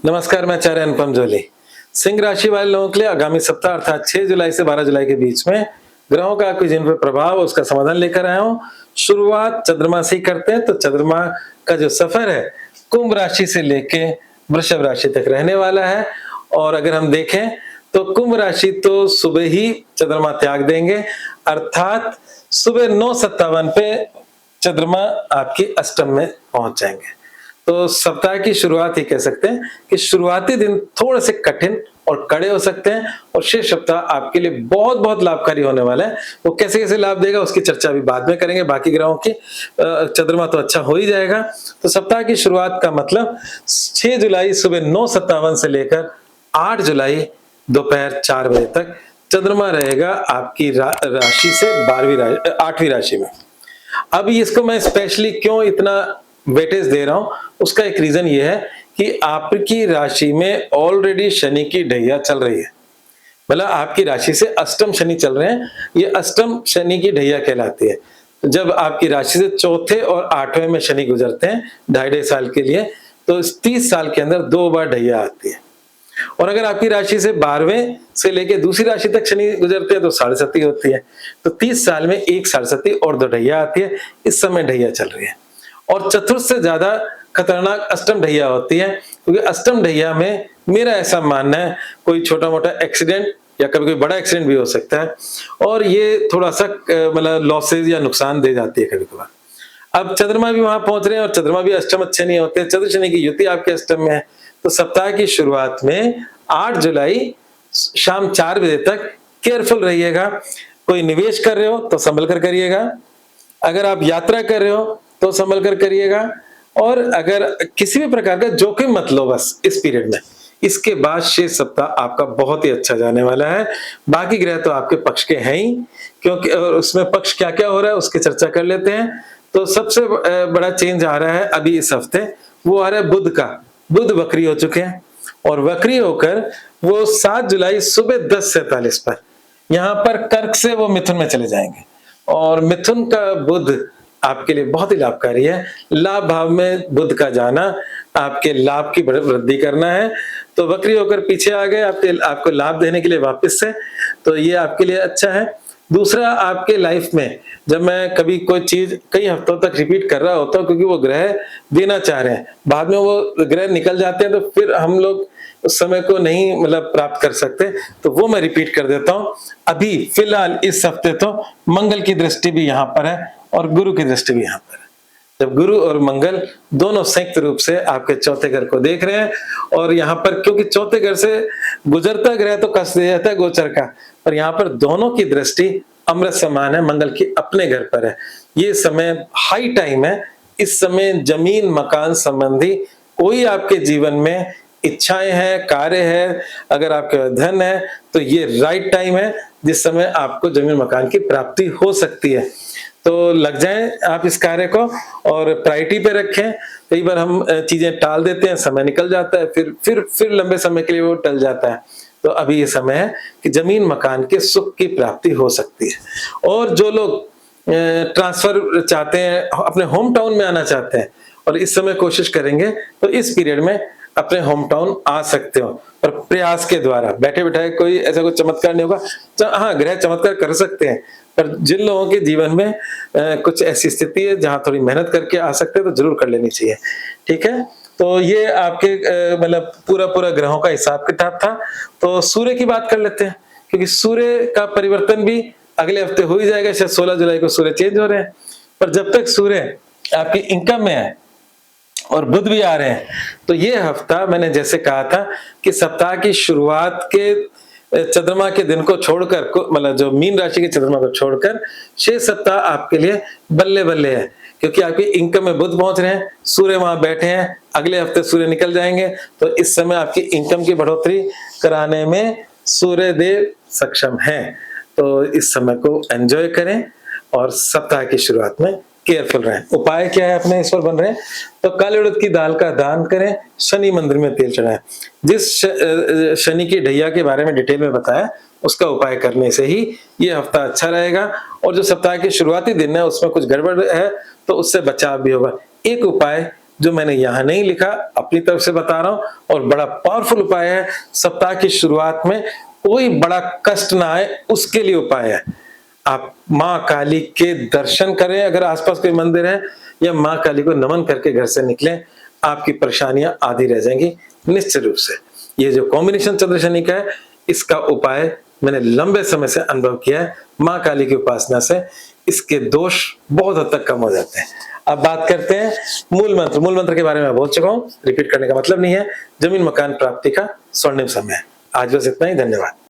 नमस्कार, मैं आचार्य अनुपम जोली। सिंह राशि वाले लोगों के लिए आगामी सप्ताह अर्थात 6 जुलाई से 12 जुलाई के बीच में ग्रहों का कुछ जिन पर प्रभाव उसका समाधान लेकर आया हूं। शुरुआत चंद्रमा से ही करते हैं। तो चंद्रमा का जो सफर है कुंभ राशि से लेके वृषभ राशि तक रहने वाला है। और अगर हम देखें तो कुंभ राशि तो सुबह ही चंद्रमा त्याग देंगे, अर्थात सुबह 9:57 पे चंद्रमा आपकी अष्टम में पहुंच जाएंगे। तो सप्ताह की शुरुआत ही कह सकते हैं कि शुरुआती दिन थोड़े से कठिन और कड़े हो सकते हैं और शेष सप्ताह आपके लिए बहुत बहुत लाभकारी होने वाला है। वो कैसे कैसे लाभ देगा उसकी चर्चा अभी बाद में करेंगे। बाकी ग्रहों की चंद्रमा तो अच्छा हो ही जाएगा। तो सप्ताह की शुरुआत का मतलब 6 जुलाई सुबह 9:57 से लेकर 8 जुलाई दोपहर 4 बजे तक चंद्रमा रहेगा आपकी राशि से 8वीं राशि में। अब इसको मैं स्पेशली क्यों इतना वेटेज दे रहा हूं, उसका एक रीजन ये है कि आपकी राशि में ऑलरेडी शनि की ढैया चल रही है। मतलब आपकी राशि से अष्टम शनि चल रहे हैं। ये अष्टम शनि की ढैया कहलाती है। जब आपकी राशि से चौथे और 8वें में शनि गुजरते हैं 2.5 साल के लिए, तो इस 30 साल के अंदर 2 बार ढैया आती है। और अगर आपकी राशि से 12वें से लेके दूसरी राशि तक शनि गुजरते हैं तो 7.5 होती है। तो 30 साल में 1 7.5 और 2 ढैया आती है। इस समय ढैया चल रही है। और चतुर्थ से ज्यादा खतरनाक अष्टम ढैया होती है, क्योंकि अष्टम ढैया में मेरा ऐसा मानना है कोई छोटा मोटा एक्सीडेंट या कभी कोई बड़ा एक्सीडेंट भी हो सकता है और ये थोड़ा सा मतलब लॉसेज या नुकसान दे जाती है कभी कभार। अब चंद्रमा भी वहां पहुंच रहे हैं और चंद्रमा भी अष्टम अच्छे नहीं होते। चतुर्थ शनि की युति आपके अष्टम में है। तो सप्ताह की शुरुआत में 8 जुलाई शाम 4 बजे तक केयरफुल रहिएगा। कोई निवेश कर रहे हो तो संभल कर करिएगा, अगर आप यात्रा कर रहे हो तो संभल कर करिएगा, और अगर किसी भी प्रकार का जोखिम मत लो बस इस पीरियड में। इसके बाद शेष सप्ताह आपका बहुत ही अच्छा जाने वाला है। बाकी ग्रह तो आपके पक्ष के हैं ही, क्योंकि उसमें पक्ष क्या क्या हो रहा है उसकी चर्चा कर लेते हैं। तो सबसे बड़ा चेंज आ रहा है अभी इस हफ्ते, वो आ रहा है बुध का। बुध वक्री हो चुके हैं और वक्री होकर वो 7 जुलाई सुबह 10:47 पर यहां पर कर्क से वो मिथुन में चले जाएंगे। और मिथुन का बुध आपके लिए बहुत ही लाभकारी है। लाभ भाव में बुध का जाना आपके लाभ की वृद्धि करना है। तो वक्री होकर पीछे आ गए आपको लाभ देने के लिए वापस से, तो ये आपके लिए अच्छा है। दूसरा, आपके लाइफ में जब मैं कभी कोई चीज कई हफ्तों तक रिपीट कर रहा होता हूं क्योंकि वो ग्रह देना चाह रहे हैं, बाद में वो ग्रह निकल जाते हैं तो फिर हम लोग उस समय को नहीं मतलब प्राप्त कर सकते, तो वो मैं रिपीट कर देता हूं। अभी फिलहाल इस हफ्ते तो मंगल की दृष्टि भी यहां पर है और गुरु की दृष्टि भी यहां पर है। जब गुरु और मंगल दोनों संयुक्त रूप से आपके चौथे घर को देख रहे हैं, और यहाँ पर क्योंकि चौथे घर से गुजरता ग्रह तो कष्ट दे जाता है गोचर का, पर यहाँ पर दोनों की दृष्टि अमृत समान है, मंगल की अपने घर पर है। ये समय हाई टाइम है। इस समय जमीन मकान संबंधी कोई आपके जीवन में इच्छाएं हैं, कार्य है, अगर आपके धन है तो ये राइट टाइम है जिस समय आपको जमीन मकान की प्राप्ति हो सकती है। तो लग जाएं आप इस कार्य को और प्रायोरिटी पे रखें। कई बार हम चीजें टाल देते हैं, समय निकल जाता है, फिर लंबे समय के लिए वो टल जाता है। तो अभी ये समय है कि जमीन मकान के सुख की प्राप्ति हो सकती है। और जो लोग ट्रांसफर चाहते हैं, अपने होम टाउन में आना चाहते हैं और इस समय कोशिश करेंगे तो इस पीरियड में अपने होम टाउन आ सकते हो, पर प्रयास के द्वारा। बैठे बैठाए कोई ऐसा कोई चमत्कार नहीं होगा। हाँ, ग्रह चमत्कार कर सकते हैं, पर जिन लोगों के जीवन में कुछ ऐसी स्थिति है जहां थोड़ी मेहनत करके आ सकते हैं तो जरूर कर लेनी चाहिए। ठीक है, तो ये आपके मतलब पूरा ग्रहों का हिसाब किताब था। तो सूर्य की बात कर लेते हैं, क्योंकि सूर्य का परिवर्तन भी अगले हफ्ते हो ही जाएगा। शायद 16 जुलाई को सूर्य चेंज हो रहे हैं, पर जब तक सूर्य आपकी इनकम में है और बुध भी आ रहे हैं, तो ये हफ्ता मैंने जैसे कहा था कि सप्ताह की शुरुआत के चंद्रमा के दिन को छोड़कर, मतलब जो मीन राशि के चंद्रमा को छोड़कर 6 सप्ताह आपके लिए बल्ले बल्ले है, क्योंकि आपकी इनकम में बुध पहुंच रहे हैं, सूर्य वहां बैठे हैं, अगले हफ्ते सूर्य निकल जाएंगे। तो इस समय आपकी इनकम की बढ़ोतरी कराने में सूर्य देव सक्षम है। तो इस समय को एंजॉय करें और सप्ताह की शुरुआत में केयरफुल रहें। उपाय क्या है अपने इस पर बन रहे हैं, तो काले उड़द की दाल का दान करें, शनि मंदिर में तेल चढ़ाएं। जिस शनि की ढैया के बारे में डिटेल में बताया उसका उपाय करने से ही ये हफ्ता अच्छा रहेगा। और जो सप्ताह के शुरुआती दिन है उसमें कुछ गड़बड़ है तो उससे बचाव भी होगा। एक उपाय जो मैंने यहाँ नहीं लिखा, अपनी तरफ से बता रहा हूं, और बड़ा पावरफुल उपाय है। सप्ताह की शुरुआत में कोई बड़ा कष्ट ना आए, उसके लिए उपाय है। आप माँ काली के दर्शन करें, अगर आसपास कोई मंदिर है, या माँ काली को नमन करके घर से निकलें, आपकी परेशानियां आधी रह जाएंगी निश्चित रूप से। ये जो कॉम्बिनेशन चंद्र शनि का है, इसका उपाय मैंने लंबे समय से अनुभव किया है। माँ काली की उपासना से इसके दोष बहुत हद तक कम हो जाते हैं। अब बात करते हैं मूल मंत्र। मूल मंत्र के बारे में बोल चुका हूं, रिपीट करने का मतलब नहीं है। जमीन मकान प्राप्ति का स्वर्णिम समय है। आज बस इतना ही, धन्यवाद।